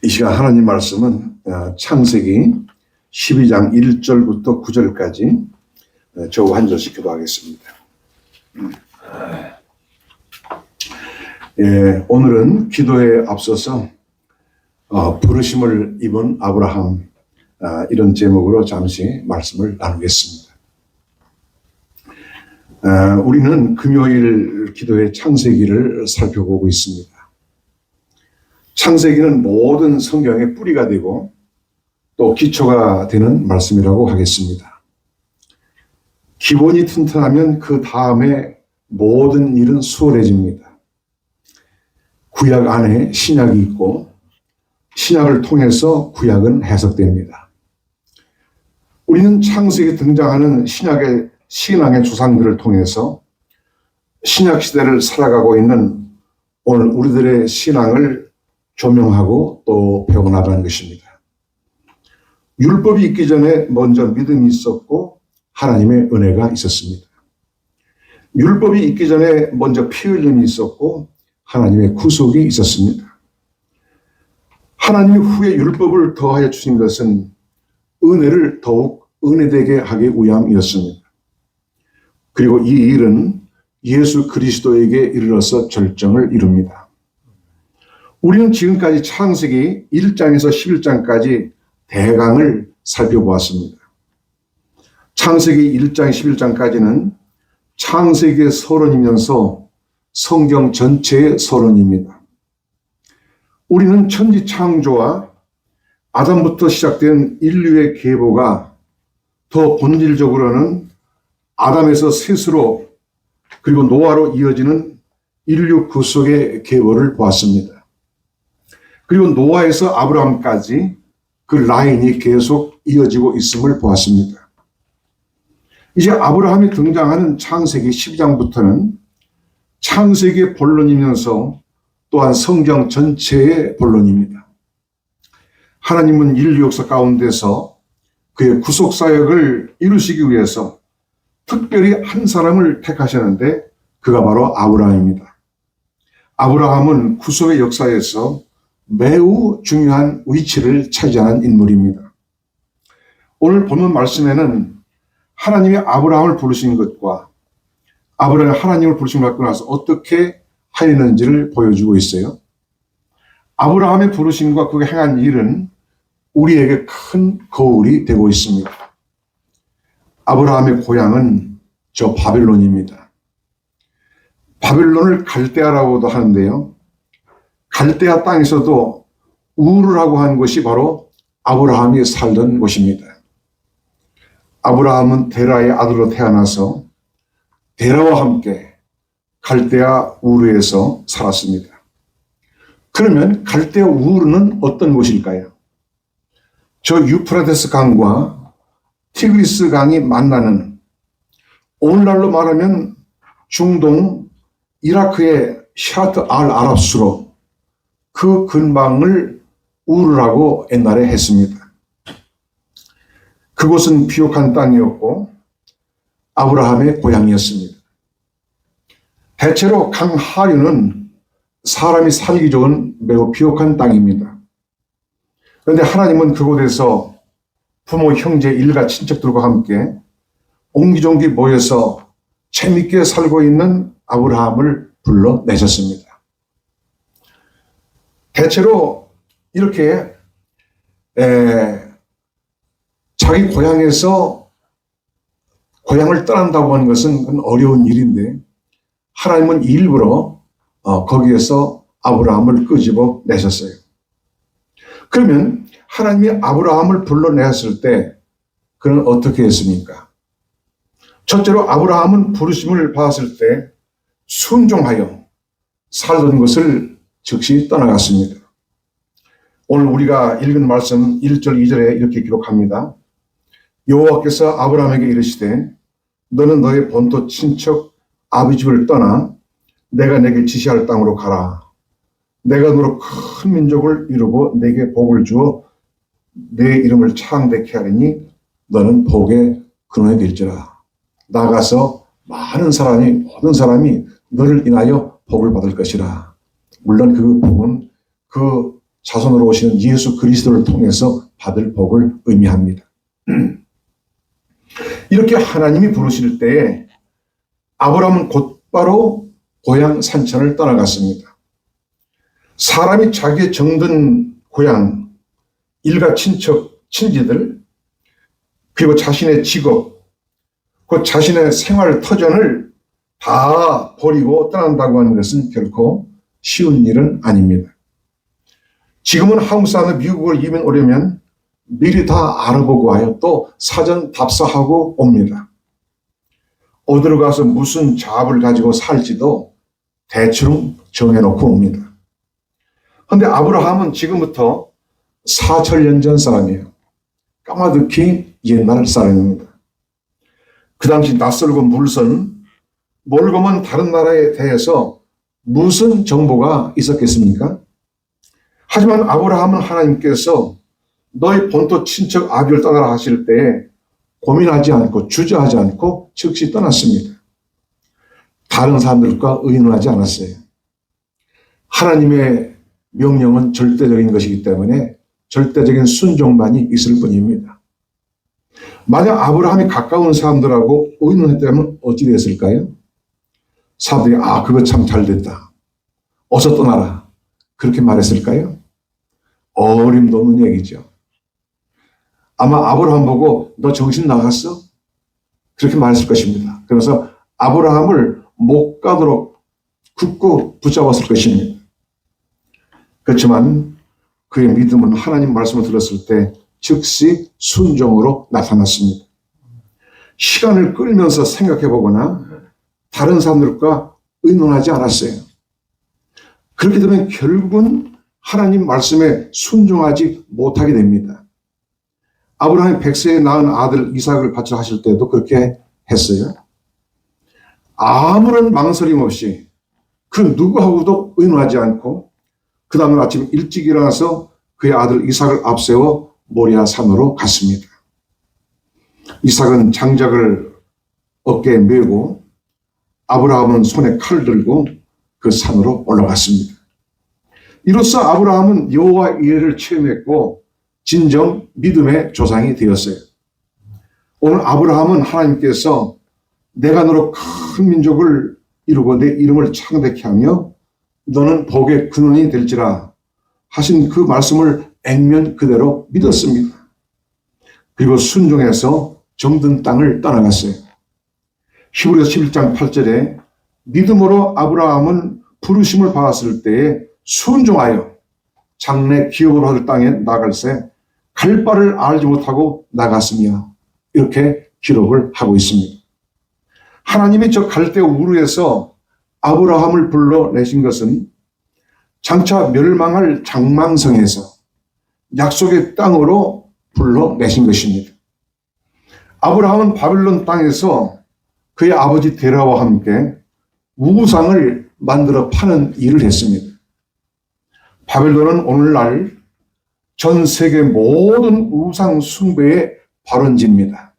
이 시간 하나님 말씀은 창세기 12장 1절부터 9절까지 저와 한 절씩 기도하겠습니다. 오늘은 기도에 앞서서 부르심을 입은 아브라함, 이런 제목으로 잠시 말씀을 나누겠습니다. 우리는 금요일 기도의 창세기를 살펴보고 있습니다. 창세기는 모든 성경의 뿌리가 되고 또 기초가 되는 말씀이라고 하겠습니다. 기본이 튼튼하면 그 다음에 모든 일은 수월해집니다. 구약 안에 신약이 있고 신약을 통해서 구약은 해석됩니다. 우리는 창세기에 등장하는 신앙의 조상들을 통해서 신약 시대를 살아가고 있는 오늘 우리들의 신앙을 조명하고 또 배워나가는 것입니다. 율법이 있기 전에 먼저 믿음이 있었고 하나님의 은혜가 있었습니다. 율법이 있기 전에 먼저 피 흘림이 있었고 하나님의 구속이 있었습니다. 하나님이 후에 율법을 더하여 주신 것은 은혜를 더욱 은혜되게 하기 위함이었습니다. 그리고 이 일은 예수 그리스도에게 이르러서 절정을 이룹니다. 우리는 지금까지 창세기 1장에서 11장까지 대강을 살펴보았습니다. 창세기 1장, 11장까지는 창세기의 서론이면서 성경 전체의 서론입니다. 우리는 천지 창조와 아담부터 시작된 인류의 계보가 더 본질적으로는 아담에서 셋으로 그리고 노아로 이어지는 인류 구속의 계보를 보았습니다. 그리고 노아에서 아브라함까지 그 라인이 계속 이어지고 있음을 보았습니다. 이제 아브라함이 등장하는 창세기 12장부터는 창세기의 본론이면서 또한 성경 전체의 본론입니다. 하나님은 인류 역사 가운데서 그의 구속 사역을 이루시기 위해서 특별히 한 사람을 택하셨는데 그가 바로 아브라함입니다. 아브라함은 구속의 역사에서 매우 중요한 위치를 차지하는 인물입니다. 오늘 본문 말씀에는 하나님이 아브라함을 부르신 것과 아브라함이 하나님을 부르심을 받고 나서 어떻게 하였는지를 보여주고 있어요. 아브라함의 부르심과 그가 행한 일은 우리에게 큰 거울이 되고 있습니다. 아브라함의 고향은 저 바벨론입니다. 바벨론을 갈대아라고도 하는데요. 갈대아 땅에서도 우르라고 하는 곳이 바로 아브라함이 살던 곳입니다. 아브라함은 데라의 아들로 태어나서 데라와 함께 갈대아 우르에서 살았습니다. 그러면 갈대아 우르는 어떤 곳일까요? 저 유프라테스 강과 티그리스 강이 만나는, 오늘날로 말하면 중동 이라크의 샤트 알 아랍수로 그 근방을 우르라고 옛날에 했습니다. 그곳은 비옥한 땅이었고 아브라함의 고향이었습니다. 대체로 강 하류는 사람이 살기 좋은 매우 비옥한 땅입니다. 그런데 하나님은 그곳에서 부모, 형제, 일가, 친척들과 함께 옹기종기 모여서 재밌게 살고 있는 아브라함을 불러내셨습니다. 대체로 이렇게 자기 고향에서 고향을 떠난다고 하는 것은 어려운 일인데 하나님은 일부러 거기에서 아브라함을 끄집어 내셨어요. 그러면 하나님이 아브라함을 불러내었을 때 그는 어떻게 했습니까? 첫째로 아브라함은 부르심을 받았을 때 순종하여 살던 것을 즉시 떠나갔습니다. 오늘 우리가 읽은 말씀 1절 2절에 이렇게 기록합니다. 여호와께서 아브라함에게 이르시되 너는 너의 본토 친척 아비 집을 떠나 내가 내게 지시할 땅으로 가라. 내가 너로 큰 민족을 이루고 내게 복을 주어 내 이름을 창대케 하리니 너는 복의 근원이 될지라. 나가서 많은 사람이, 모든 사람이 너를 인하여 복을 받을 것이라. 물론 그 복은 그 자손으로 오시는 예수 그리스도를 통해서 받을 복을 의미합니다. 이렇게 하나님이 부르실 때에 아브라함은 곧바로 고향 산천을 떠나갔습니다. 사람이 자기의 정든 고향, 일가 친척, 친지들, 그리고 자신의 직업, 그 자신의 생활 터전을 다 버리고 떠난다고 하는 것은 결코 쉬운 일은 아닙니다. 지금은 한국 사람들 미국을 이민 오려면 미리 다 알아보고 와요. 또 사전 답사하고 옵니다. 어디로 가서 무슨 잡을 가지고 살지도 대충 정해놓고 옵니다. 그런데 아브라함은 지금부터 4천년 전 사람이에요. 까마득히 옛날 사람입니다. 그 당시 낯설고 물선, 멀고 먼 다른 나라에 대해서 무슨 정보가 있었겠습니까? 하지만 아브라함은 하나님께서 너희 본토 친척 아비를 떠나라 하실 때 고민하지 않고 주저하지 않고 즉시 떠났습니다. 다른 사람들과 의논하지 않았어요. 하나님의 명령은 절대적인 것이기 때문에 절대적인 순종만이 있을 뿐입니다. 만약 아브라함이 가까운 사람들하고 의논했다면 어찌 됐을까요? 사람들이 그거 참 잘됐다. 어서 떠나라. 그렇게 말했을까요? 어림도 없는 얘기죠. 아마 아브라함 보고 너 정신 나갔어? 그렇게 말했을 것입니다. 그래서 아브라함을 못 가도록 굳고 붙잡았을 것입니다. 그렇지만 그의 믿음은 하나님 말씀을 들었을 때 즉시 순종으로 나타났습니다. 시간을 끌면서 생각해 보거나 다른 사람들과 의논하지 않았어요. 그렇게 되면 결국은 하나님 말씀에 순종하지 못하게 됩니다. 아브라함이 100세에 낳은 아들 이삭을 바치라 하실 때도 그렇게 했어요. 아무런 망설임 없이 그 누구하고도 의논하지 않고 그 다음날 아침 일찍 일어나서 그의 아들 이삭을 앞세워 모리아 산으로 갔습니다. 이삭은 장작을 어깨에 메고 아브라함은 손에 칼을 들고 그 산으로 올라갔습니다. 이로써 아브라함은 여호와 이레를 체험했고 진정 믿음의 조상이 되었어요. 오늘 아브라함은 하나님께서 내가 너로 큰 민족을 이루고 내 이름을 창대케 하며 너는 복의 근원이 될지라 하신 그 말씀을 액면 그대로 믿었습니다. 그리고 순종해서 정든 땅을 떠나갔어요. 히브리서 11장 8절에 믿음으로 아브라함은 부르심을 받았을 때에 순종하여 장래 기업으로 할 땅에 나갈새 갈 바를 알지 못하고 나갔으며 이렇게 기록을 하고 있습니다. 하나님이 저 갈대아 우르에서 아브라함을 불러내신 것은 장차 멸망할 장망성에서 약속의 땅으로 불러내신 것입니다. 아브라함은 바벨론 땅에서 그의 아버지 데라와 함께 우상을 만들어 파는 일을 했습니다. 바벨론은 오늘날 전 세계 모든 우상 숭배의 발원지입니다.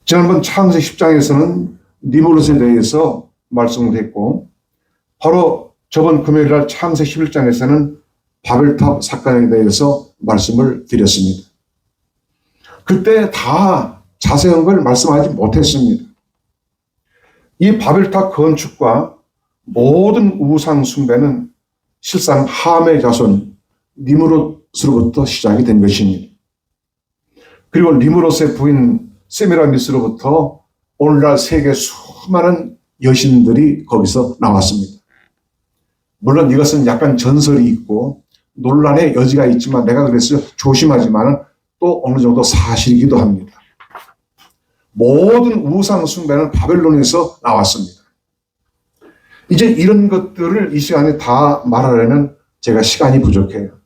지난번 창세기 10장에서는 니므롯에 대해서 말씀을 했고 바로 저번 금요일날 창세기 11장에서는 바벨탑 사건에 대해서 말씀을 드렸습니다. 그때 다 자세한 걸 말씀하지 못했습니다. 이 바벨탑 건축과 모든 우상 숭배는 실상 함의 자손 니므롯으로부터 시작이 된 것입니다. 그리고 니므롯의 부인 세미라미스로부터 오늘날 세계 수많은 여신들이 거기서 나왔습니다. 물론 이것은 약간 전설이 있고 논란의 여지가 있지만 내가 그래서 조심하지만 또 어느 정도 사실이기도 합니다. 모든 우상 숭배는 바벨론에서 나왔습니다. 이제 이런 것들을 이 시간에 다 말하려면 제가 시간이 부족해요.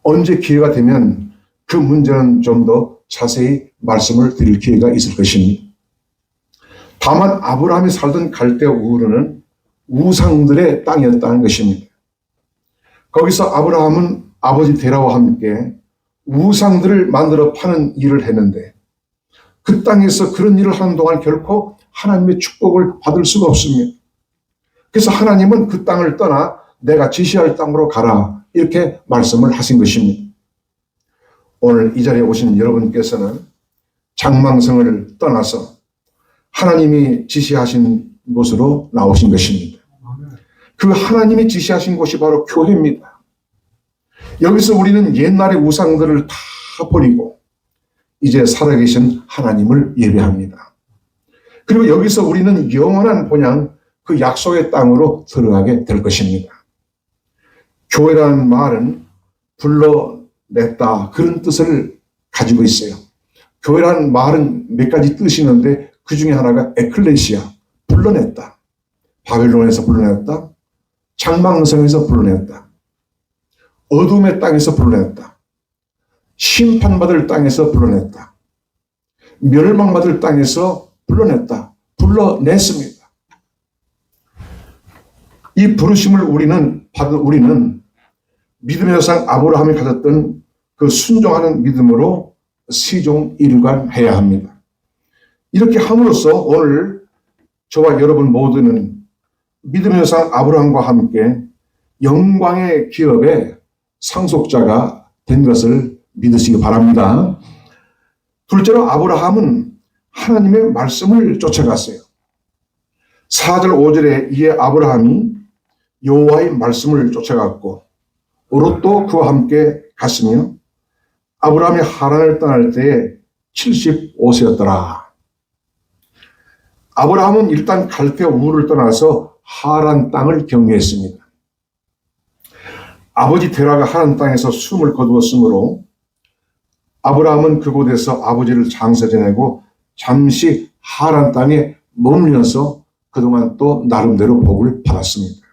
언제 기회가 되면 그 문제는 좀 더 자세히 말씀을 드릴 기회가 있을 것입니다. 다만 아브라함이 살던 갈대아 우르는 우상들의 땅이었다는 것입니다. 거기서 아브라함은 아버지 데라와 함께 우상들을 만들어 파는 일을 했는데 그 땅에서 그런 일을 하는 동안 결코 하나님의 축복을 받을 수가 없습니다. 그래서 하나님은 그 땅을 떠나 내가 지시할 땅으로 가라. 이렇게 말씀을 하신 것입니다. 오늘 이 자리에 오신 여러분께서는 장망성을 떠나서 하나님이 지시하신 곳으로 나오신 것입니다. 그 하나님이 지시하신 곳이 바로 교회입니다. 여기서 우리는 옛날의 우상들을 다 버리고 이제 살아계신 하나님을 예배합니다. 그리고 여기서 우리는 영원한 본향 그 약속의 땅으로 들어가게 될 것입니다. 교회라는 말은 불러냈다 그런 뜻을 가지고 있어요. 교회라는 말은 몇 가지 뜻이 있는데 그 중에 하나가 에클레시아, 불러냈다. 바벨론에서 불러냈다. 장망성에서 불러냈다. 어둠의 땅에서 불러냈다. 심판받을 땅에서 불러냈다. 멸망받을 땅에서 불러냈다. 불러냈습니다. 이 부르심을 우리는 믿음의 조상 아브라함이 가졌던 그 순종하는 믿음으로 시종일관해야 합니다. 이렇게 함으로써 오늘 저와 여러분 모두는 믿음의 조상 아브라함과 함께 영광의 기업의 상속자가 된 것을 믿으시기 바랍니다. 둘째로 아브라함은 하나님의 말씀을 쫓아갔어요. 4절 5절에 이에 아브라함이 여호와의 말씀을 쫓아갔고 롯도 그와 함께 갔으며 아브라함이 하란을 떠날 때에 75세였더라. 아브라함은 일단 갈대아 우르를 떠나서 하란 땅을 경유했습니다. 아버지 데라가 하란 땅에서 숨을 거두었으므로 아브라함은 그곳에서 아버지를 장사 지내고 잠시 하란 땅에 머물면서 그동안 또 나름대로 복을 받았습니다.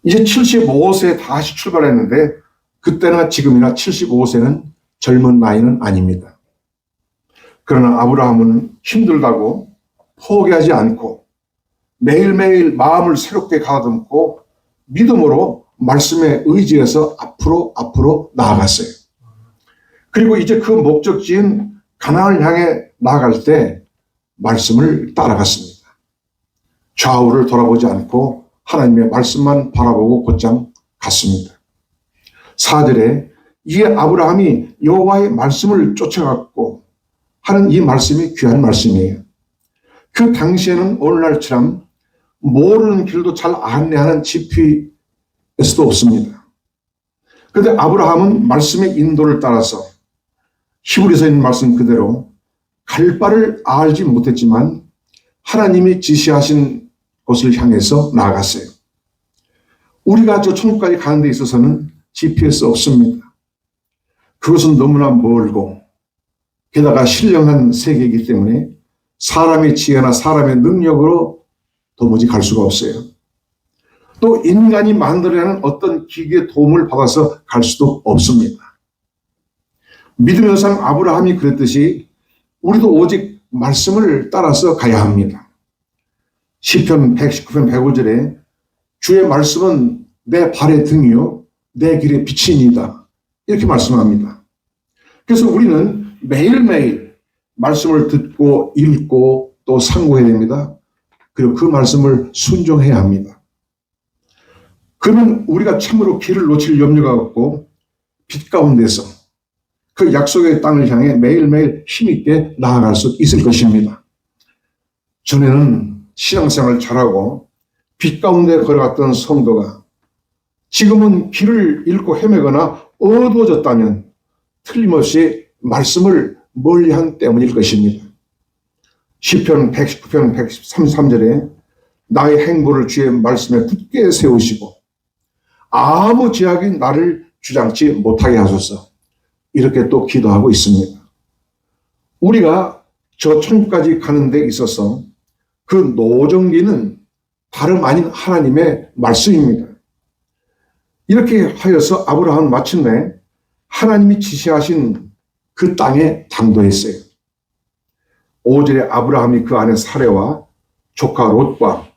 이제 75세에 다시 출발했는데 그때나 지금이나 75세는 젊은 나이는 아닙니다. 그러나 아브라함은 힘들다고 포기하지 않고 매일매일 마음을 새롭게 가다듬고 믿음으로 말씀에 의지해서 앞으로 나아갔어요. 그리고 이제 그 목적지인 가나안을 향해 나아갈 때 말씀을 따라갔습니다. 좌우를 돌아보지 않고 하나님의 말씀만 바라보고 곧장 갔습니다. 4절에 이에 아브라함이 여호와의 말씀을 쫓아갔고 하는 이 말씀이 귀한 말씀이에요. 그 당시에는 오늘날처럼 모르는 길도 잘 안내하는 GPS도 없습니다. 그런데 아브라함은 말씀의 인도를 따라서 히브리서에 있는 말씀 그대로 갈 바를 알지 못했지만 하나님이 지시하신 곳을 향해서 나아갔어요. 우리가 저 천국까지 가는 데 있어서는 GPS 없습니다. 그것은 너무나 멀고 게다가 신령한 세계이기 때문에 사람의 지혜나 사람의 능력으로 도무지 갈 수가 없어요. 또 인간이 만들어내는 어떤 기계의 도움을 받아서 갈 수도 없습니다. 믿음의 조상 아브라함이 그랬듯이 우리도 오직 말씀을 따라서 가야 합니다. 시편 119편 105절에 주의 말씀은 내 발의 등이요 내 길의 빛이니이다 이렇게 말씀합니다. 그래서 우리는 매일매일 말씀을 듣고 읽고 또 상고해야 됩니다. 그리고 그 말씀을 순종해야 합니다. 그러면 우리가 참으로 길을 놓칠 염려가 없고 빛 가운데서 그 약속의 땅을 향해 매일매일 힘있게 나아갈 수 있을 것입니다. 전에는 신앙생활을 잘하고 빛 가운데 걸어갔던 성도가 지금은 길을 잃고 헤매거나 어두워졌다면 틀림없이 말씀을 멀리한 때문일 것입니다. 시편 119편 133절에 나의 행보를 주의 말씀에 굳게 세우시고 아무 제약이 나를 주장치 못하게 하소서 이렇게 또 기도하고 있습니다. 우리가 저 천국까지 가는 데 있어서 그 노정기는 다름 아닌 하나님의 말씀입니다. 이렇게 하여서 아브라함은 마침내 하나님이 지시하신 그 땅에 당도했어요. 5절에 아브라함이 그 안에 사레와 조카 롯과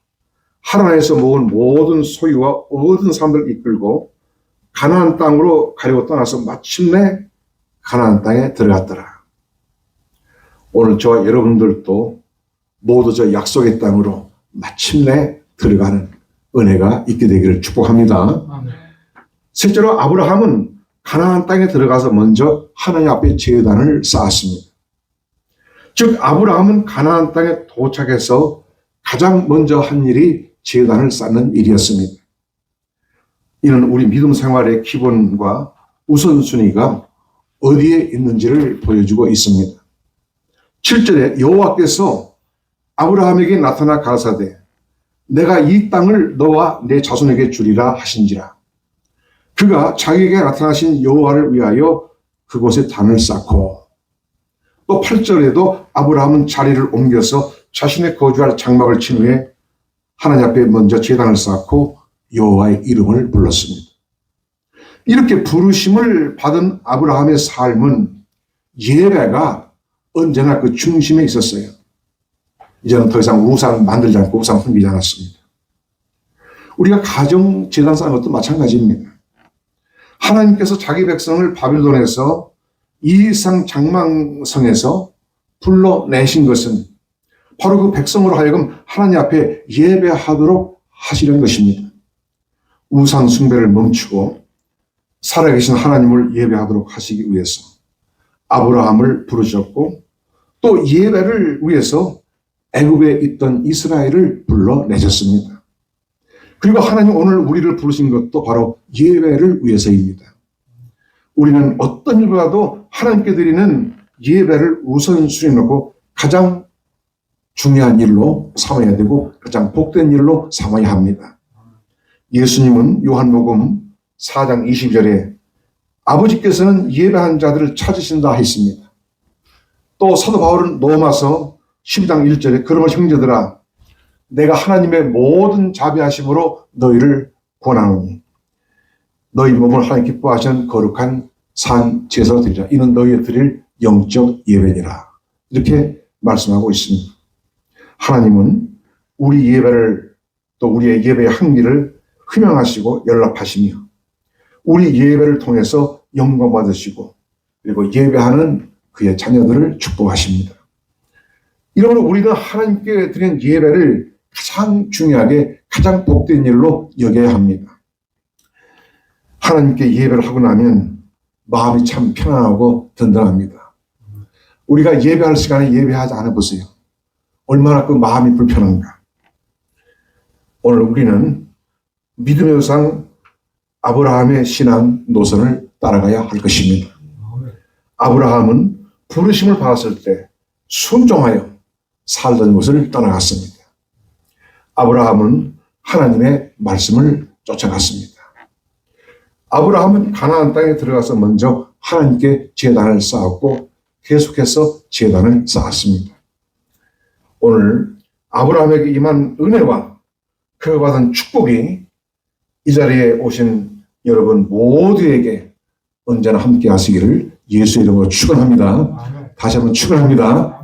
하란에서 모은 모든 소유와 모든 사람들을 이끌고 가나안 땅으로 가려고 떠나서 마침내 가나안 땅에 들어갔더라. 오늘 저와 여러분들도 모두 저 약속의 땅으로 마침내 들어가는 은혜가 있게 되기를 축복합니다. 아멘. 셋째로 아브라함은 가나안 땅에 들어가서 먼저 하나님 앞에 제단을 쌓았습니다. 즉 아브라함은 가나안 땅에 도착해서 가장 먼저 한 일이 제단을 쌓는 일이었습니다. 이는 우리 믿음 생활의 기본과 우선순위가 어디에 있는지를 보여주고 있습니다. 7절에 여호와께서 아브라함에게 나타나 가라사대 내가 이 땅을 너와 내 자손에게 주리라 하신지라. 그가 자기에게 나타나신 여호와를 위하여 그곳에 단을 쌓고 또 8절에도 아브라함은 자리를 옮겨서 자신의 거주할 장막을 친 후에 하나님 앞에 먼저 제단을 쌓고 여호와의 이름을 불렀습니다. 이렇게 부르심을 받은 아브라함의 삶은 예배가 언제나 그 중심에 있었어요. 이제는 더 이상 우상 만들지 않고 우상 섬기지 않았습니다. 우리가 가정 제단 쌓는 것도 마찬가지입니다. 하나님께서 자기 백성을 바빌론에서 이상 장막성에서 불러내신 것은 바로 그 백성으로 하여금 하나님 앞에 예배하도록 하시려는 것입니다. 우상 숭배를 멈추고 살아계신 하나님을 예배하도록 하시기 위해서 아브라함을 부르셨고 또 예배를 위해서 애굽에 있던 이스라엘을 불러내셨습니다. 그리고 하나님 오늘 우리를 부르신 것도 바로 예배를 위해서입니다. 우리는 어떤 일보다도 하나님께 드리는 예배를 우선순위에 놓고 가장 중요한 일로 삼아야 되고 가장 복된 일로 삼아야 합니다. 예수님은 요한복음 4장 20절에 아버지께서는 예배한 자들을 찾으신다 했습니다. 또 사도 바울은 로마서 12장 1절에 그러므로 형제들아 내가 하나님의 모든 자비하심으로 너희를 권하노니 너희 몸을 하나님 기뻐하시는 거룩한 산 제사로 드리라. 이는 너희의 드릴 영적 예배니라. 이렇게 말씀하고 있습니다. 하나님은 우리 예배를 또 우리의 예배의 항기를 흠양하시고 연락하시며 우리 예배를 통해서 영광 받으시고 그리고 예배하는 그의 자녀들을 축복하십니다. 이러므로 우리는 하나님께 드린 예배를 가장 중요하게 가장 복된 일로 여겨야 합니다. 하나님께 예배를 하고 나면 마음이 참 편안하고 든든합니다. 우리가 예배할 시간에 예배하지 않아 보세요. 얼마나 그 마음이 불편한가. 오늘 우리는 믿음의 우상 아브라함의 신앙 노선을 따라가야 할 것입니다. 아브라함은 부르심을 받았을 때 순종하여 살던 곳을 떠나갔습니다. 아브라함은 하나님의 말씀을 쫓아갔습니다. 아브라함은 가나안 땅에 들어가서 먼저 하나님께 제단을 쌓았고 계속해서 제단을 쌓았습니다. 오늘 아브라함에게 임한 은혜와 그가 받은 축복이 이 자리에 오신 여러분 모두에게 언제나 함께 하시기를 예수의 이름으로 축원합니다. 다시 한번 축원합니다.